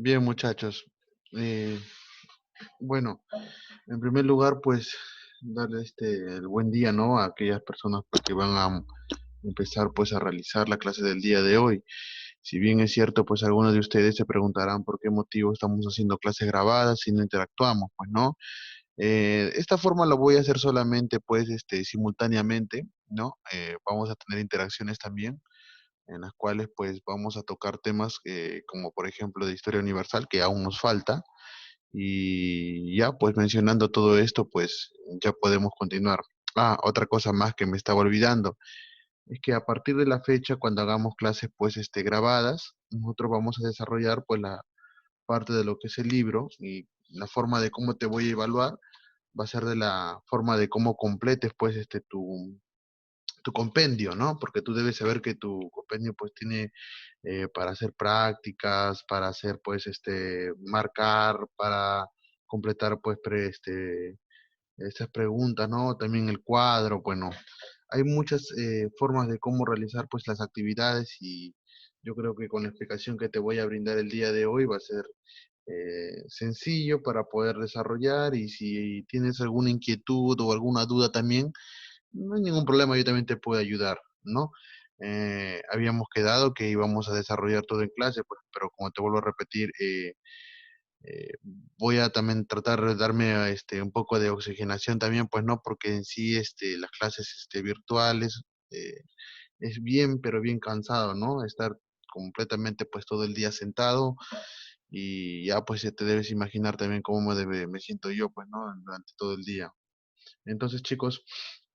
Bien, muchachos. Eh, bueno, en primer lugar, pues, darle el buen día, ¿no? A aquellas personas pues, que van a empezar, pues, a realizar la clase del día de hoy. Si bien es cierto, pues, algunos de ustedes se preguntarán por qué motivo estamos haciendo clases grabadas y no interactuamos, pues, ¿no? Esta forma lo voy a hacer solamente, pues, simultáneamente, ¿no? Vamos a tener interacciones también en las cuales pues vamos a tocar temas como por ejemplo de historia universal que aún nos falta y ya pues mencionando todo esto pues ya podemos continuar. Ah, otra cosa más que me estaba olvidando es que a partir de la fecha cuando hagamos clases pues grabadas, nosotros vamos a desarrollar pues la parte de lo que es el libro y la forma de cómo te voy a evaluar va a ser de la forma de cómo completes pues tu compendio, ¿no? Porque tú debes saber que tu compendio pues tiene para hacer prácticas, para hacer pues marcar, para completar pues estas preguntas, ¿no? También el cuadro, bueno, hay muchas formas de cómo realizar pues las actividades y yo creo que con la explicación que te voy a brindar el día de hoy va a ser sencillo para poder desarrollar y si tienes alguna inquietud o alguna duda también, no hay ningún problema, yo también te puedo ayudar, ¿no? Habíamos quedado que íbamos a desarrollar todo en clase, pues, pero como te vuelvo a repetir, eh, voy a también tratar de darme un poco de oxigenación también, pues no, porque en sí las clases virtuales es bien, pero bien cansado, ¿no? Estar completamente pues todo el día sentado y ya pues ya te debes imaginar también me siento yo, pues, ¿no? Durante todo el día. Entonces, chicos,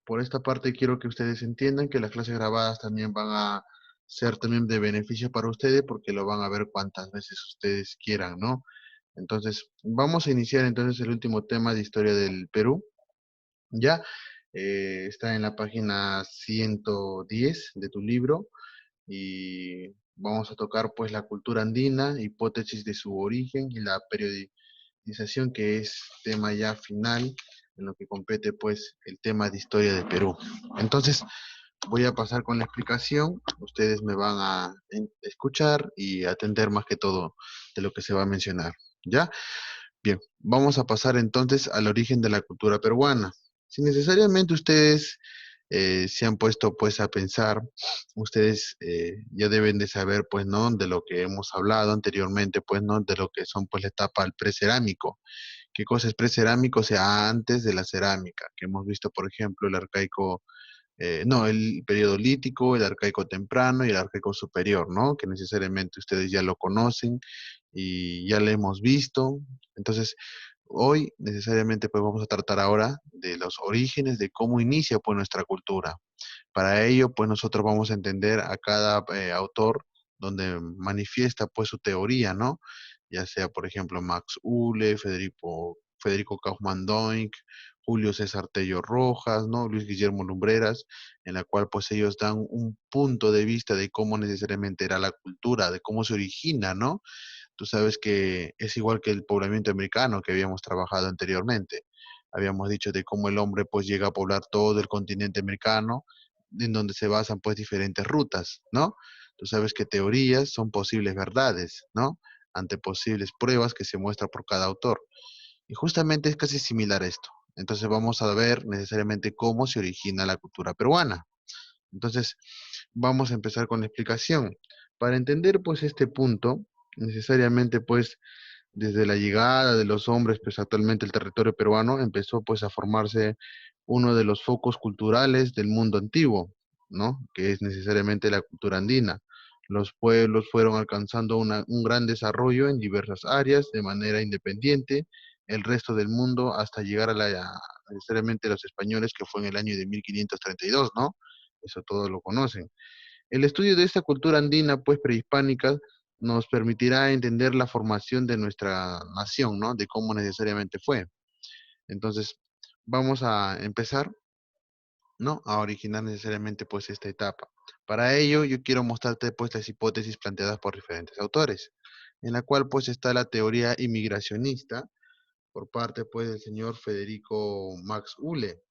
por esta parte quiero que ustedes entiendan que las clases grabadas también van a ser también de beneficio para ustedes porque lo van a ver cuantas veces ustedes quieran, ¿no? Entonces, vamos a iniciar entonces el último tema de historia del Perú. Ya está en la página 110 de tu libro y vamos a tocar pues la cultura andina, hipótesis de su origen y la periodización que es tema ya final en lo que compete pues el tema de historia de Perú. Entonces voy a pasar con la explicación, ustedes me van a escuchar y atender más que todo de lo que se va a mencionar. ¿Ya? Bien, vamos a pasar entonces al origen de la cultura peruana. Si necesariamente ustedes se han puesto pues a pensar, ustedes ya deben de saber pues no de lo que hemos hablado anteriormente pues no de lo que son pues la etapa del precerámico. ¿Qué cosa es precerámico? O sea, antes de la cerámica, que hemos visto por ejemplo el arcaico no, el periodo lítico, el arcaico temprano y el arcaico superior, ¿no? Que necesariamente ustedes ya lo conocen y ya lo hemos visto. Entonces, hoy necesariamente pues vamos a tratar ahora de los orígenes, de cómo inicia pues nuestra cultura. Para ello, pues nosotros vamos a entender a cada autor donde manifiesta pues su teoría, ¿no? Ya sea, por ejemplo, Max Uhle, Federico Kaufmann Doink, Julio César Tello Rojas, ¿no? Luis Guillermo Lumbreras, en la cual pues ellos dan un punto de vista de cómo necesariamente era la cultura, de cómo se origina, ¿no? Tú sabes que es igual que el poblamiento americano que habíamos trabajado anteriormente. Habíamos dicho de cómo el hombre pues llega a poblar todo el continente americano, en donde se basan pues diferentes rutas, ¿no? Tú sabes que teorías son posibles verdades, ¿no? Ante posibles pruebas que se muestra por cada autor. Y justamente es casi similar a esto. Entonces vamos a ver necesariamente cómo se origina la cultura peruana. Entonces, vamos a empezar con la explicación. Para entender pues este punto, necesariamente pues desde la llegada de los hombres pues actualmente el territorio peruano empezó pues a formarse uno de los focos culturales del mundo antiguo, ¿no? Que es necesariamente la cultura andina. Los pueblos fueron alcanzando un gran desarrollo en diversas áreas de manera independiente, el resto del mundo hasta llegar necesariamente los españoles que fue en el año de 1532, ¿no? Eso todos lo conocen. El estudio de esta cultura andina, pues prehispánica, nos permitirá entender la formación de nuestra nación, ¿no? De cómo necesariamente fue. Entonces, vamos a empezar, ¿no? A originar necesariamente, pues, esta etapa. Para ello, yo quiero mostrarte, pues, las hipótesis planteadas por diferentes autores, en la cual, pues, está la teoría inmigracionista por parte, pues, del señor Federico Max Uhle.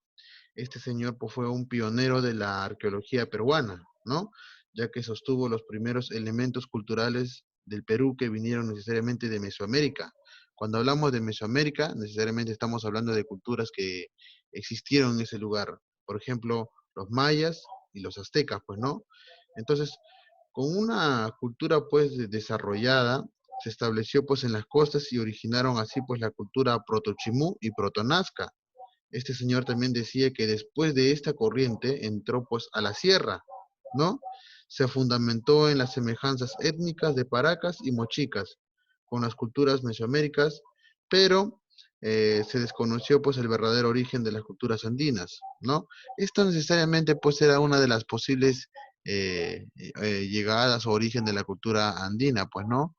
Este señor pues, fue un pionero de la arqueología peruana, ¿no? Ya que sostuvo los primeros elementos culturales del Perú que vinieron necesariamente de Mesoamérica. Cuando hablamos de Mesoamérica, necesariamente estamos hablando de culturas que existieron en ese lugar. Por ejemplo, los mayas y los aztecas, pues, ¿no? Entonces, con una cultura, pues, desarrollada, se estableció, pues, en las costas y originaron así, pues, la cultura protochimú y protonazca. Este señor también decía que después de esta corriente entró pues a la sierra, ¿no? Se fundamentó en las semejanzas étnicas de Paracas y Mochicas con las culturas mesoaméricas, pero se desconoció pues el verdadero origen de las culturas andinas, ¿no? Esto necesariamente pues era una de las posibles llegadas o origen de la cultura andina, pues, ¿no?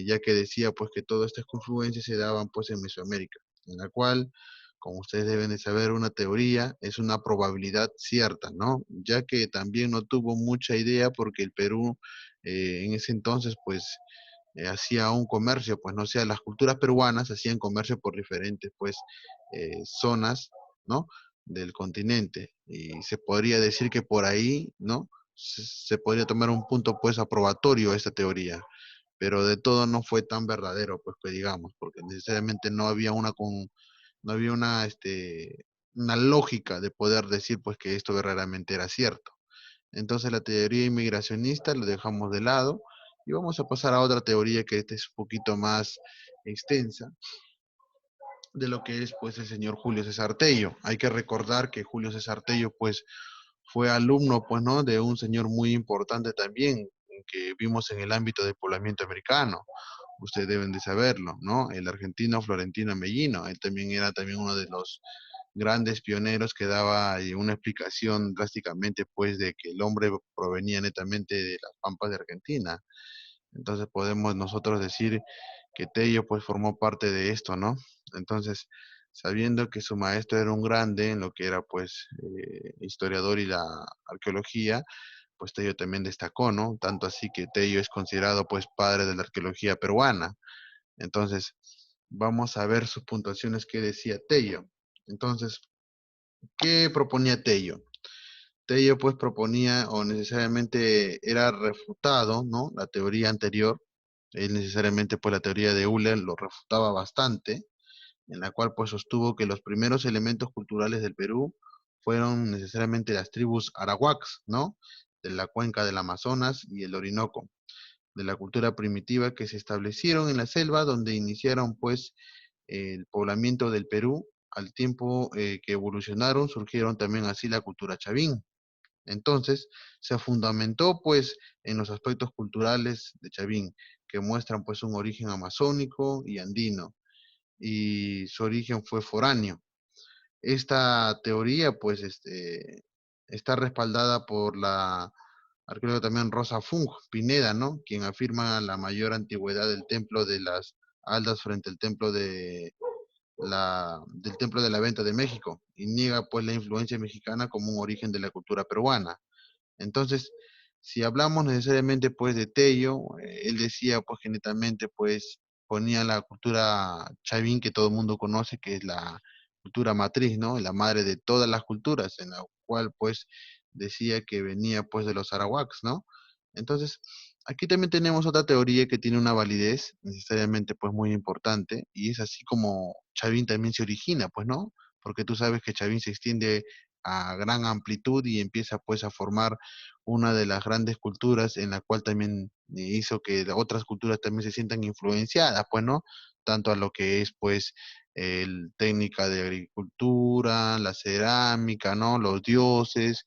Ya que decía pues que todas estas confluencias se daban pues en Mesoamérica, en la cual, como ustedes deben de saber, una teoría es una probabilidad cierta, ¿no? Ya que también no tuvo mucha idea porque el Perú en ese entonces pues hacía un comercio, pues no sea, las culturas peruanas hacían comercio por diferentes pues zonas, ¿no? Del continente y se podría decir que por ahí, ¿no? Se podría tomar un punto pues aprobatorio a esta teoría, pero de todo no fue tan verdadero, pues que digamos, porque necesariamente no había una lógica de poder decir pues que esto verdaderamente era cierto. Entonces la teoría inmigracionista lo dejamos de lado y vamos a pasar a otra teoría que esta es un poquito más extensa de lo que es pues el señor Julio César Tello. Hay que recordar que Julio César Tello pues fue alumno pues no de un señor muy importante también que vimos en el ámbito del poblamiento americano. Ustedes deben de saberlo, ¿no? El argentino Florentino Mellino, él también era también uno de los grandes pioneros que daba una explicación drásticamente pues de que el hombre provenía netamente de las pampas de Argentina. Entonces podemos nosotros decir que Tello pues formó parte de esto, ¿no? Entonces, sabiendo que su maestro era un grande en lo que era pues historiador y la arqueología, pues Tello también destacó, ¿no? Tanto así que Tello es considerado pues padre de la arqueología peruana. Entonces, vamos a ver sus puntuaciones que decía Tello. Entonces, ¿qué proponía Tello? Tello pues proponía o necesariamente era refutado, ¿no? La teoría anterior, él necesariamente pues la teoría de Euler lo refutaba bastante, en la cual pues sostuvo que los primeros elementos culturales del Perú fueron necesariamente las tribus arawaks, ¿no? De la cuenca del Amazonas y el Orinoco, de la cultura primitiva que se establecieron en la selva donde iniciaron pues el poblamiento del Perú. Al tiempo que evolucionaron, surgieron también así la cultura chavín. Entonces, se fundamentó pues en los aspectos culturales de Chavín, que muestran pues un origen amazónico y andino, y su origen fue foráneo. Esta teoría pues está respaldada por la arqueóloga también Rosa Fung Pineda, ¿no? Quien afirma la mayor antigüedad del templo de las Aldas frente al templo del Templo de la Venta de México y niega pues la influencia mexicana como un origen de la cultura peruana. Entonces, si hablamos necesariamente pues de Tello, él decía pues que netamente pues ponía la cultura chavín que todo el mundo conoce, que es la cultura matriz, ¿no? La madre de todas las culturas, en la cual pues decía que venía pues de los arawaks, ¿no? Entonces, aquí también tenemos otra teoría que tiene una validez necesariamente pues muy importante, y es así como Chavín también se origina, pues, ¿no? Porque tú sabes que Chavín se extiende a gran amplitud y empieza pues a formar una de las grandes culturas en la cual también hizo que otras culturas también se sientan influenciadas, pues, ¿no? Tanto a lo que es pues el técnica de agricultura, la cerámica, ¿no? Los dioses,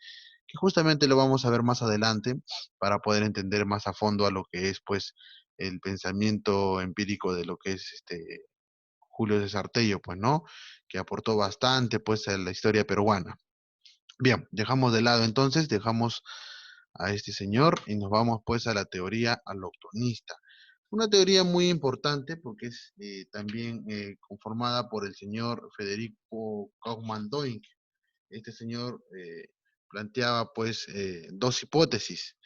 que justamente lo vamos a ver más adelante para poder entender más a fondo a lo que es pues el pensamiento empírico de lo que es Julio César Tello, pues, ¿no? Que aportó bastante pues a la historia peruana. Bien, dejamos de lado entonces, dejamos a este señor y nos vamos pues a la teoría allochtonista. Una teoría muy importante porque es también conformada por el señor Federico Kauffmann-Doig. Este señor planteaba pues dos hipótesis.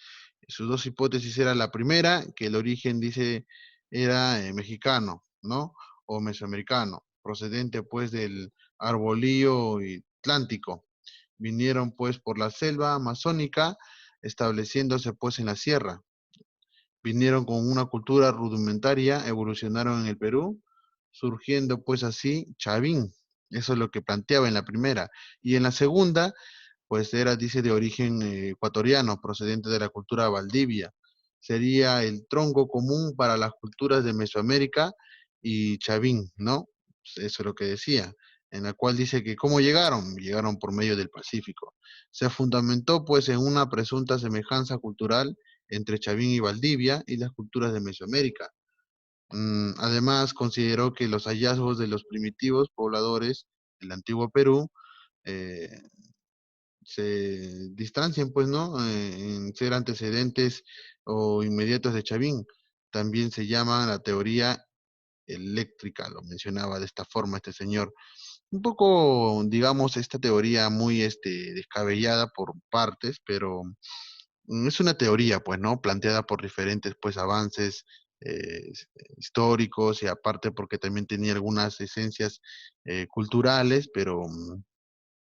Sus dos hipótesis era la primera, que el origen dice era mexicano, ¿no? O mesoamericano, procedente pues del arbolillo atlántico. Vinieron pues por la selva amazónica, estableciéndose pues en la sierra. vinieron con una cultura rudimentaria, evolucionaron en el Perú, surgiendo pues así Chavín. Eso es lo que planteaba en la primera. Y en la segunda, pues era, dice, de origen ecuatoriano, procedente de la cultura Valdivia. Sería el tronco común para las culturas de Mesoamérica y Chavín, ¿no? Eso es lo que decía, en la cual dice que cómo llegaron, llegaron por medio del Pacífico. Se fundamentó pues en una presunta semejanza cultural entre Chavín y Valdivia y las culturas de Mesoamérica. Además, consideró que los hallazgos de los primitivos pobladores del antiguo Perú eh, se distancian, pues, ¿no? En ser antecedentes o inmediatos de Chavín. También se llama la teoría eléctrica, lo mencionaba de esta forma este señor. Un poco, digamos, esta teoría muy descabellada por partes, pero es una teoría, pues, ¿no? Planteada por diferentes, pues, avances históricos y aparte porque también tenía algunas esencias culturales, pero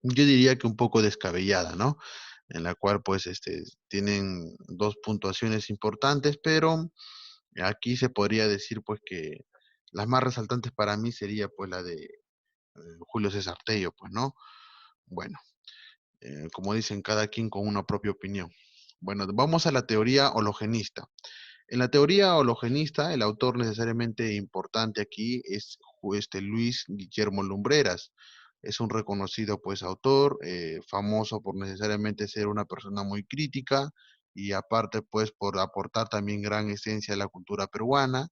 yo diría que un poco descabellada, ¿no? En la cual, pues, tienen dos puntuaciones importantes, pero aquí se podría decir, pues, que las más resaltantes para mí sería, pues, la de Julio César Tello, pues, ¿no? Bueno, como dicen, cada quien con una propia opinión. Bueno, vamos a la teoría hologenista. En la teoría hologenista, el autor necesariamente importante aquí es Luis Guillermo Lumbreras. Es un reconocido pues autor, famoso por necesariamente ser una persona muy crítica y aparte pues por aportar también gran esencia a la cultura peruana.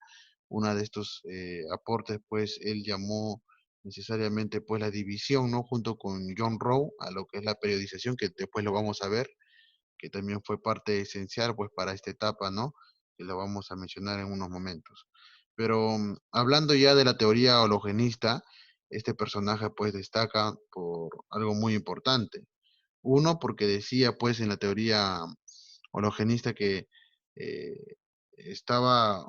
Una de estos aportes pues él llamó necesariamente pues la división, ¿no? Junto con John Rowe a lo que es la periodización, que después lo vamos a ver que también fue parte esencial pues para esta etapa, ¿no? Que la vamos a mencionar en unos momentos. Pero hablando ya de la teoría hologenista, este personaje pues destaca por algo muy importante. Uno, porque decía pues en la teoría hologenista que eh, estaba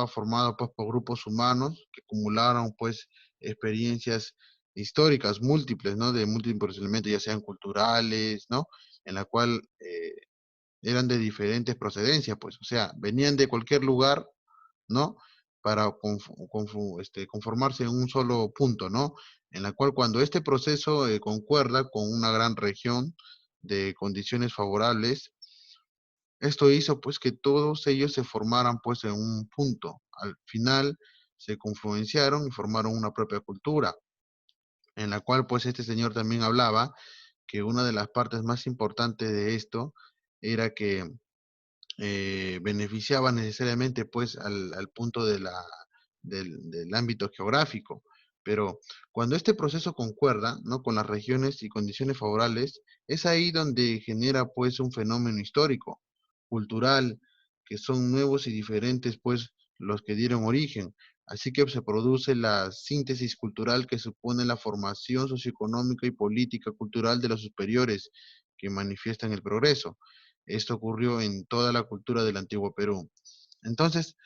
formado pues por grupos humanos que acumularon pues experiencias históricas múltiples, ¿no? De múltiples elementos, ya sean culturales, ¿no? En la cual eran de diferentes procedencias, pues, o sea, venían de cualquier lugar, ¿no? Para conformarse en un solo punto, ¿no? En la cual cuando este proceso concuerda con una gran región de condiciones favorables, esto hizo pues que todos ellos se formaran pues en un punto. Al final se confluenciaron y formaron una propia cultura, en la cual pues este señor también hablaba que una de las partes más importantes de esto era que beneficiaba necesariamente pues al punto del ámbito geográfico. Pero cuando este proceso concuerda, ¿no? Con las regiones y condiciones favorables, es ahí donde genera pues un fenómeno histórico, cultural, que son nuevos y diferentes pues los que dieron origen. Así que se produce la síntesis cultural que supone la formación socioeconómica y política cultural de los superiores que manifiestan el progreso. Esto ocurrió en toda la cultura del antiguo Perú. Entonces,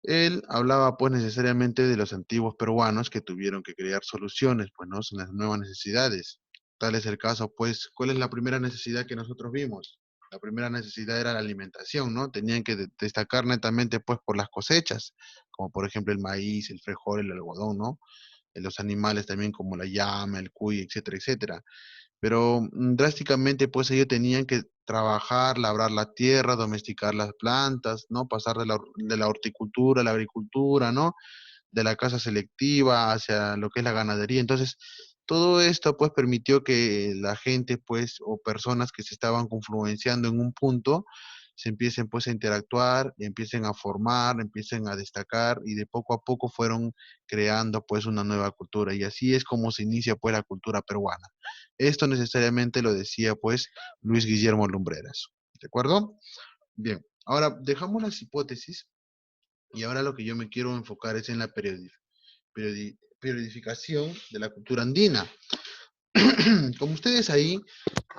él hablaba pues necesariamente de los antiguos peruanos que tuvieron que crear soluciones, pues no, son las nuevas necesidades. Tal es el caso, pues, ¿cuál es la primera necesidad que nosotros vimos? La primera necesidad era la alimentación, ¿no? Tenían que destacar netamente pues por las cosechas, como por ejemplo el maíz, el frijol, el algodón, ¿no? Los animales también como la llama, el cuy, etcétera, etcétera. Pero drásticamente pues ellos tenían que trabajar, labrar la tierra, domesticar las plantas, ¿no? Pasar de la horticultura a la agricultura, ¿no? De la caza selectiva hacia lo que es la ganadería. Entonces, todo esto pues permitió que la gente pues o personas que se estaban confluenciando en un punto se empiecen pues a interactuar, empiecen a formar, empiecen a destacar y de poco a poco fueron creando pues una nueva cultura y así es como se inicia pues la cultura peruana. Esto necesariamente lo decía pues Luis Guillermo Lumbreras. ¿De acuerdo? Bien, ahora dejamos las hipótesis y ahora lo que yo me quiero enfocar es en la periodificación de la cultura andina. Como ustedes ahí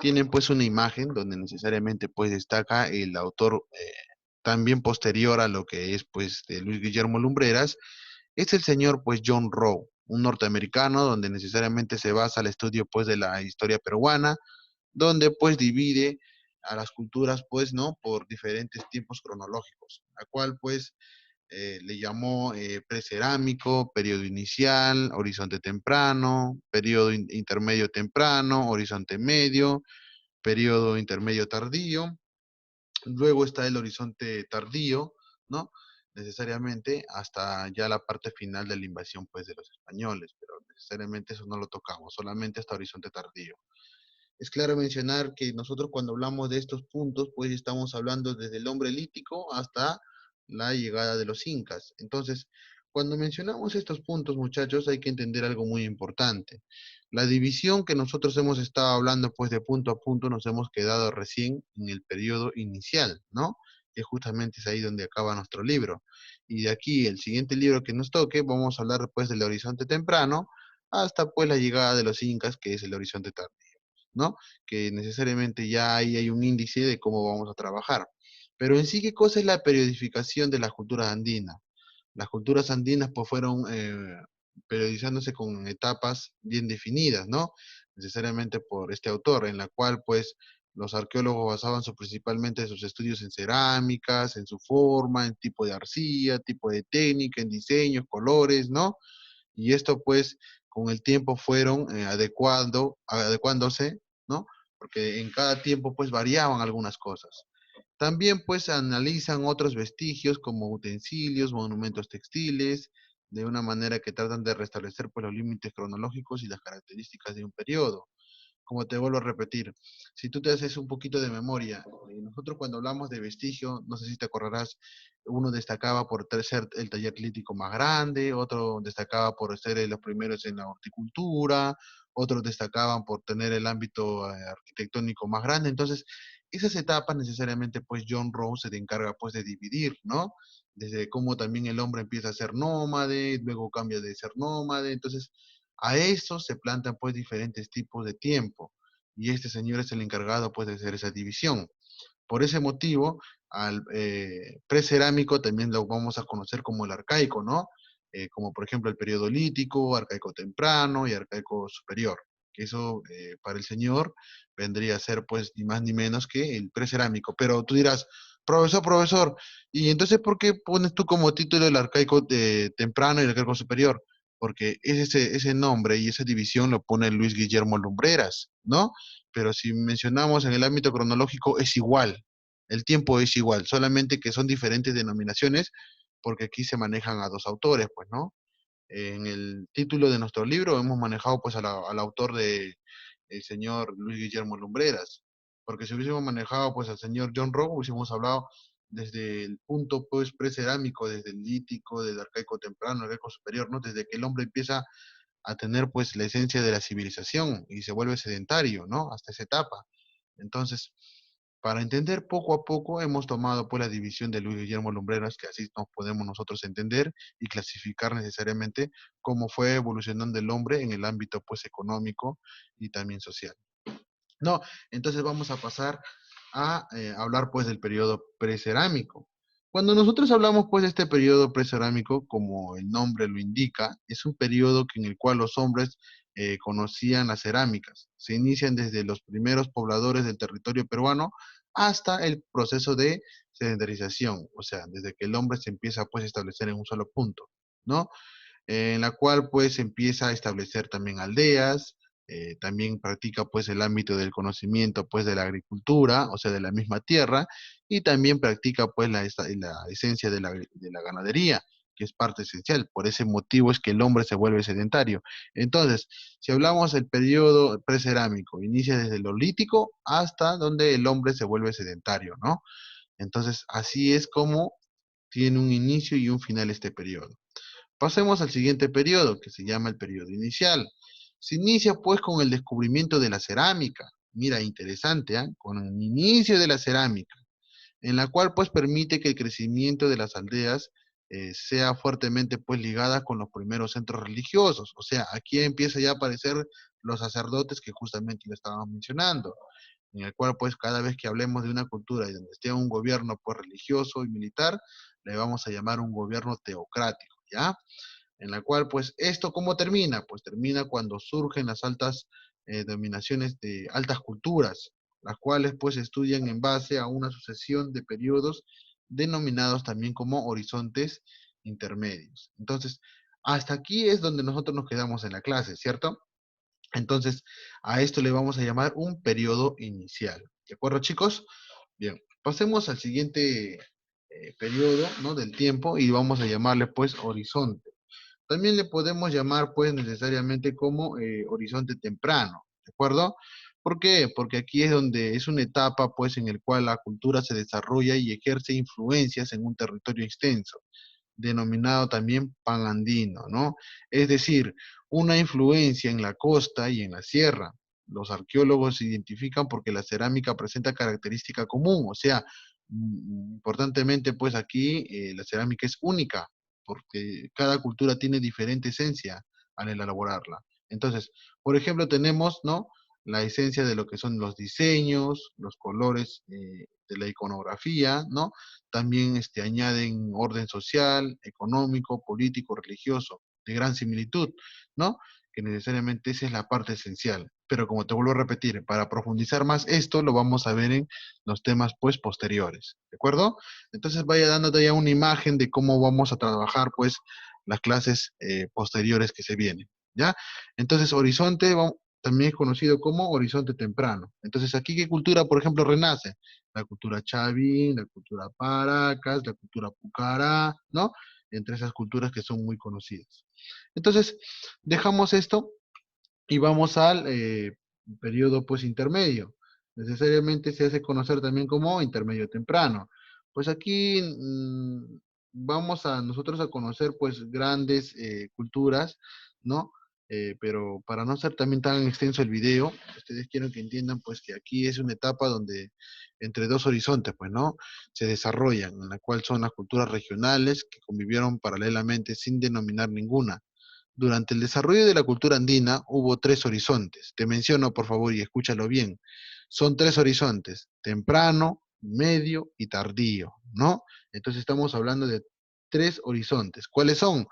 tienen pues una imagen donde necesariamente pues destaca el autor también posterior a lo que es pues de Luis Guillermo Lumbreras, es el señor pues John Rowe, un norteamericano donde necesariamente se basa el estudio pues de la historia peruana, donde pues divide a las culturas, pues, ¿no? Por diferentes tiempos cronológicos, la cual, pues, le llamó precerámico, periodo inicial, horizonte temprano, periodo intermedio temprano, horizonte medio, periodo intermedio tardío. Luego está el horizonte tardío, ¿no? Necesariamente hasta ya la parte final de la invasión, pues, de los españoles, pero necesariamente eso no lo tocamos, solamente hasta horizonte tardío. Es claro mencionar que nosotros cuando hablamos de estos puntos, pues estamos hablando desde el hombre lítico hasta la llegada de los incas. Entonces, cuando mencionamos estos puntos, muchachos, hay que entender algo muy importante. La división que nosotros hemos estado hablando, pues de punto a punto, nos hemos quedado recién en el periodo inicial, ¿no? Que justamente es ahí donde acaba nuestro libro. Y de aquí, el siguiente libro que nos toque, vamos a hablar después del horizonte temprano, hasta pues la llegada de los incas, que es el horizonte tardío, ¿no? Que necesariamente ya ahí hay un índice de cómo vamos a trabajar. Pero en sí, ¿qué cosa es la periodificación de las culturas andinas? Las culturas andinas pues fueron periodizándose con etapas bien definidas, ¿no? Necesariamente por este autor, en la cual pues los arqueólogos basaban principalmente sus estudios en cerámicas, en su forma, en tipo de arcilla, tipo de técnica, en diseños, colores, ¿no? Y esto pues con el tiempo fueron adecuándose, ¿no? Porque en cada tiempo pues variaban algunas cosas. También pues analizan otros vestigios como utensilios, monumentos textiles, de una manera que tratan de restablecer pues los límites cronológicos y las características de un periodo. Como te vuelvo a repetir, si tú te haces un poquito de memoria, nosotros cuando hablamos de vestigio, no sé si te acordarás, uno destacaba por ser el taller lítico más grande, otro destacaba por ser los primeros en la horticultura, otros destacaban por tener el ámbito arquitectónico más grande. Entonces, esas etapas necesariamente, pues John Rose se encarga pues de dividir, ¿no? Desde cómo también el hombre empieza a ser nómade, luego cambia de ser nómade. Entonces, a eso se plantan pues diferentes tipos de tiempo y este señor es el encargado pues de hacer esa división. Por ese motivo, al precerámico también lo vamos a conocer como el arcaico, ¿no? Como por ejemplo el periodo lítico, arcaico temprano y arcaico superior. Que eso para el señor vendría a ser pues ni más ni menos que el precerámico. Pero tú dirás, profesor, ¿y entonces por qué pones tú como título el arcaico temprano y el arcaico superior? Porque ese nombre y esa división lo pone Luis Guillermo Lumbreras, ¿no? Pero si mencionamos en el ámbito cronológico es igual, el tiempo es igual, solamente que son diferentes denominaciones porque aquí se manejan a dos autores, pues, ¿no? En el título de nuestro libro hemos manejado pues al autor de el señor Luis Guillermo Lumbreras, porque si hubiésemos manejado pues al señor John Rowe, hubiésemos hablado desde el punto pues precerámico, desde el lítico, del arcaico temprano, arcaico superior, ¿no? Desde que el hombre empieza a tener pues la esencia de la civilización y se vuelve sedentario, ¿no? Hasta esa etapa. Entonces, para entender poco a poco, hemos tomado pues la división de Luis Guillermo Lumbreras, que así nos podemos nosotros entender y clasificar necesariamente cómo fue evolucionando el hombre en el ámbito pues económico y también social. No, entonces vamos a pasar a hablar pues del periodo precerámico. Cuando nosotros hablamos pues de este periodo precerámico, como el nombre lo indica, es un periodo en el cual los hombres conocían las cerámicas. Se inician desde los primeros pobladores del territorio peruano hasta el proceso de sedentarización, o sea, desde que el hombre se empieza pues a establecer en un solo punto, ¿no? En la cual pues empieza a establecer también aldeas, también practica pues el ámbito del conocimiento pues de la agricultura, o sea, de la misma tierra, y también practica pues la esencia de la ganadería, que es parte esencial. Por ese motivo es que el hombre se vuelve sedentario. Entonces, si hablamos del periodo precerámico, inicia desde el Neolítico hasta donde el hombre se vuelve sedentario, ¿no? Entonces, así es como tiene un inicio y un final este periodo. Pasemos al siguiente periodo, que se llama el periodo inicial. Se inicia pues con el descubrimiento de la cerámica. Mira, interesante, ¿eh? Con el inicio de la cerámica, en la cual pues permite que el crecimiento de las aldeas sea fuertemente pues ligada con los primeros centros religiosos. O sea, aquí empieza ya a aparecer los sacerdotes que justamente lo estábamos mencionando, en el cual pues cada vez que hablemos de una cultura y donde esté un gobierno pues religioso y militar, le vamos a llamar un gobierno teocrático, ¿ya? En la cual, pues, ¿esto cómo termina? Pues termina cuando surgen las altas dominaciones de altas culturas, las cuales pues estudian en base a una sucesión de periodos denominados también como horizontes intermedios. Entonces, hasta aquí es donde nosotros nos quedamos en la clase, ¿cierto? Entonces, a esto le vamos a llamar un periodo inicial. ¿De acuerdo, chicos? Bien, pasemos al siguiente periodo, ¿no? Del tiempo y vamos a llamarle pues horizonte. También le podemos llamar pues necesariamente como horizonte temprano, ¿de acuerdo? ¿Por qué? Porque aquí es donde es una etapa pues en el cual la cultura se desarrolla y ejerce influencias en un territorio extenso, denominado también panandino, ¿no? Es decir, una influencia en la costa y en la sierra. Los arqueólogos se identifican porque la cerámica presenta característica común, o sea, importantemente, pues aquí la cerámica es única, porque cada cultura tiene diferente esencia al elaborarla. Entonces, por ejemplo, tenemos, ¿no? La esencia de lo que son los diseños, los colores de la iconografía, ¿no? También añaden orden social, económico, político, religioso, de gran similitud, ¿no? Que necesariamente esa es la parte esencial. Pero como te vuelvo a repetir, para profundizar más esto lo vamos a ver en los temas pues posteriores, ¿de acuerdo? Entonces vaya dándote ya una imagen de cómo vamos a trabajar pues las clases posteriores que se vienen, ¿ya? Entonces horizonte también es conocido como horizonte temprano. Entonces aquí qué cultura, por ejemplo, renace, la cultura Chavín, la cultura Paracas, la cultura Pucará, ¿no? Entre esas culturas que son muy conocidas. Entonces, dejamos esto y vamos al periodo pues intermedio. Necesariamente se hace conocer también como intermedio temprano. Pues aquí vamos a nosotros a conocer pues grandes culturas, ¿no? Pero para no ser también tan extenso el video, ustedes quiero que entiendan pues que aquí es una etapa donde entre dos horizontes pues, ¿no? Se desarrollan, en la cual son las culturas regionales que convivieron paralelamente sin denominar ninguna. Durante el desarrollo de la cultura andina hubo tres horizontes. Te menciono, por favor, y escúchalo bien. Son tres horizontes, temprano, medio y tardío, ¿no? Entonces estamos hablando de tres horizontes. ¿Cuáles son?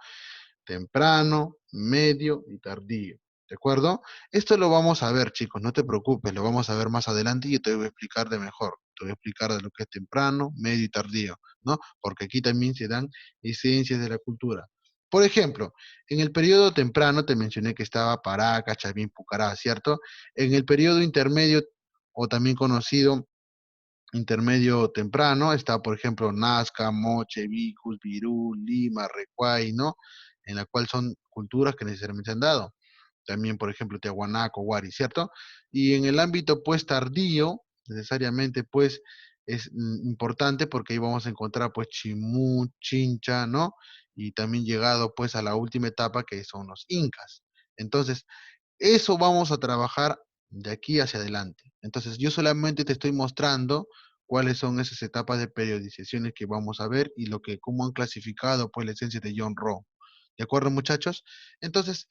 Temprano, medio y tardío. ¿De acuerdo? Esto lo vamos a ver, chicos, no te preocupes, lo vamos a ver más adelante y yo te voy a explicar de mejor. Te voy a explicar de lo que es temprano, medio y tardío, ¿no? Porque aquí también se dan esencias de la cultura. Por ejemplo, en el periodo temprano te mencioné que estaba Paraca, Chavín, Pucará, ¿cierto? En el periodo intermedio, o también conocido intermedio temprano, está por ejemplo Nazca, Moche, Vicus, Virú, Lima, Recuay, ¿no? En la cual son culturas que necesariamente se han dado. También, por ejemplo, Tiahuanaco, Huari, ¿cierto? Y en el ámbito pues tardío, necesariamente pues es importante porque ahí vamos a encontrar pues Chimú, Chincha, ¿no? Y también llegado pues a la última etapa que son los incas. Entonces, eso vamos a trabajar de aquí hacia adelante. Entonces, yo solamente te estoy mostrando cuáles son esas etapas de periodizaciones que vamos a ver y cómo han clasificado pues la esencia de John Rowe. ¿De acuerdo, muchachos? Entonces,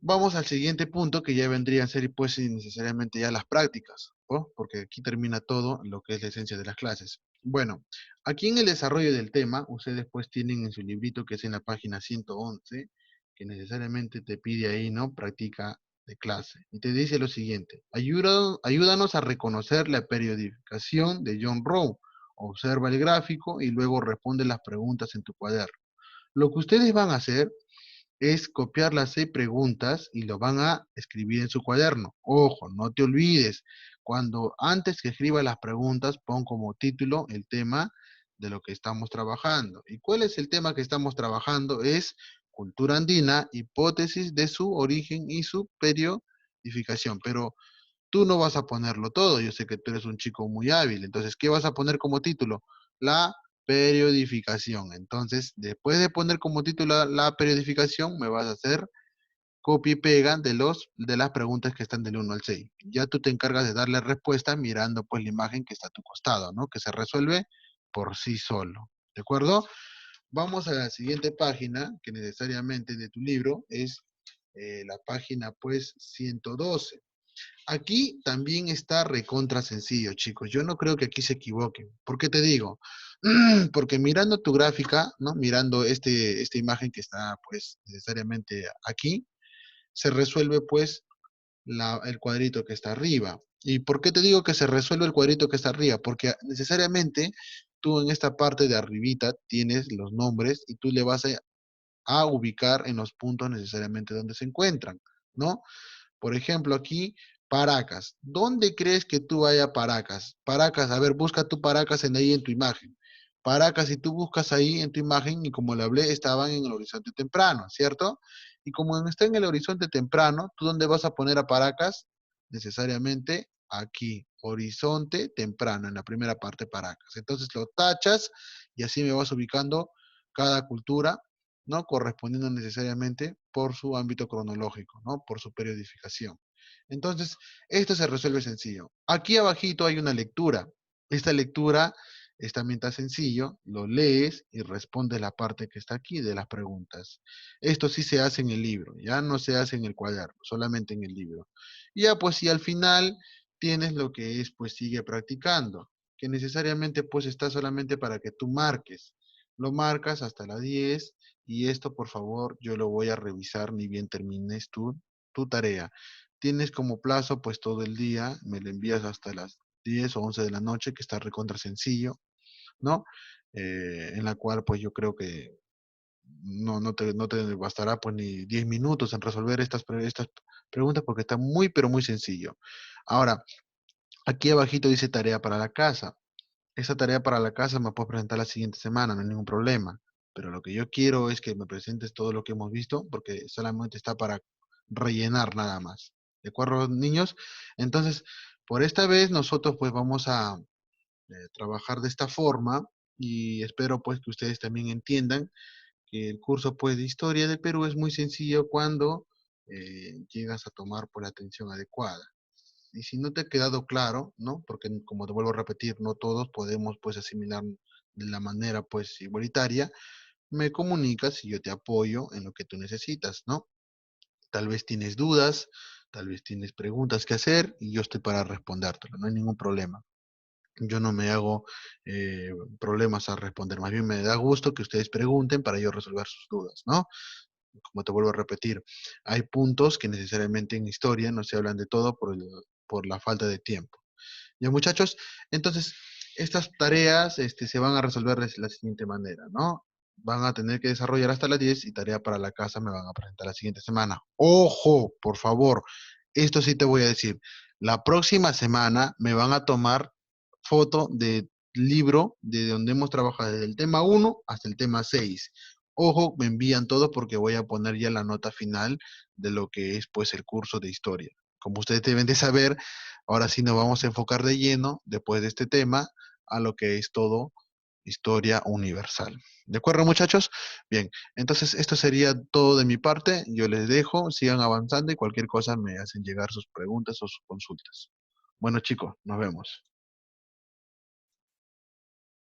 vamos al siguiente punto que ya vendrían a ser pues necesariamente ya las prácticas, ¿no? Porque aquí termina todo lo que es la esencia de las clases. Bueno, aquí en el desarrollo del tema, ustedes pues tienen en su librito que es en la página 111, que necesariamente te pide ahí, ¿no? Práctica de clase. Y te dice lo siguiente, ayúdanos a reconocer la periodificación de John Rowe. Observa el gráfico y luego responde las preguntas en tu cuaderno. Lo que ustedes van a hacer es copiar las 6 preguntas y lo van a escribir en su cuaderno. Ojo, no te olvides, cuando antes que escriba las preguntas, pon como título el tema de lo que estamos trabajando. ¿Y cuál es el tema que estamos trabajando? Es cultura andina, hipótesis de su origen y su periodificación. Pero tú no vas a ponerlo todo, yo sé que tú eres un chico muy hábil, entonces, ¿qué vas a poner como título? La periodificación. Entonces, después de poner como título la periodificación, me vas a hacer copia y pega de las preguntas que están del 1 al 6. Ya tú te encargas de darle respuesta mirando pues la imagen que está a tu costado, ¿no? Que se resuelve por sí solo. ¿De acuerdo? Vamos a la siguiente página, que necesariamente de tu libro es la página pues 112. Aquí también está recontra sencillo, chicos. Yo no creo que aquí se equivoquen. ¿Por qué te digo? Porque mirando tu gráfica, ¿no? Mirando esta imagen que está, pues, necesariamente aquí, se resuelve, pues, el cuadrito que está arriba. ¿Y por qué te digo que se resuelve el cuadrito que está arriba? Porque necesariamente tú en esta parte de arribita tienes los nombres y tú le vas a ubicar en los puntos necesariamente donde se encuentran, ¿no? Por ejemplo, aquí, Paracas. ¿Dónde crees que tú vayas Paracas? Paracas, a ver, busca tu Paracas en ahí en tu imagen. Paracas, si tú buscas ahí en tu imagen, y como le hablé, estaban en el horizonte temprano, ¿cierto? Y como está en el horizonte temprano, ¿tú dónde vas a poner a Paracas? Necesariamente aquí, horizonte temprano, en la primera parte Paracas. Entonces lo tachas y así me vas ubicando cada cultura, ¿no? Correspondiendo necesariamente por su ámbito cronológico, ¿no? Por su periodificación. Entonces, esto se resuelve sencillo. Aquí abajito hay una lectura. Esta lectura es también tan sencillo, lo lees y respondes la parte que está aquí de las preguntas. Esto sí se hace en el libro, ya no se hace en el cuaderno, solamente en el libro. Y ya pues si al final tienes lo que es, pues sigue practicando, que necesariamente pues está solamente para que tú marques. Lo marcas hasta la 10 y esto por favor yo lo voy a revisar ni bien termines tu tarea. Tienes como plazo pues todo el día, me lo envías hasta las 10 o 11 de la noche, que está recontra sencillo, ¿no? En la cual pues yo creo que no te bastará pues ni 10 minutos en resolver estas preguntas porque está muy pero muy sencillo. Ahora, aquí abajito dice tarea para la casa. Esa tarea para la casa me puedes presentar la siguiente semana, no hay ningún problema. Pero lo que yo quiero es que me presentes todo lo que hemos visto, porque solamente está para rellenar nada más. ¿De acuerdo, niños? Entonces, por esta vez nosotros pues vamos a trabajar de esta forma y espero pues que ustedes también entiendan que el curso pues de Historia del Perú es muy sencillo cuando llegas a tomar por la atención adecuada. Y si no te ha quedado claro, ¿no? Porque como te vuelvo a repetir, no todos podemos pues asimilar de la manera pues igualitaria, me comunicas y yo te apoyo en lo que tú necesitas, ¿no? Tal vez tienes dudas, tal vez tienes preguntas que hacer y yo estoy para respondértelo, no hay ningún problema. Yo no me hago problemas al responder, más bien me da gusto que ustedes pregunten para yo resolver sus dudas, ¿no? Como te vuelvo a repetir, hay puntos que necesariamente en historia no se hablan de todo por la falta de tiempo. Ya muchachos, entonces estas tareas se van a resolver de la siguiente manera, ¿no? Van a tener que desarrollar hasta las 10 y tarea para la casa me van a presentar la siguiente semana. Ojo, por favor, esto sí te voy a decir. La próxima semana me van a tomar foto de libro de donde hemos trabajado desde el tema 1 hasta el tema 6. Ojo, me envían todo porque voy a poner ya la nota final de lo que es pues el curso de historia. Como ustedes deben de saber, ahora sí nos vamos a enfocar de lleno, después de este tema, a lo que es todo historia universal. ¿De acuerdo, muchachos? Bien, entonces esto sería todo de mi parte. Yo les dejo, sigan avanzando y cualquier cosa me hacen llegar sus preguntas o sus consultas. Bueno, chicos, nos vemos.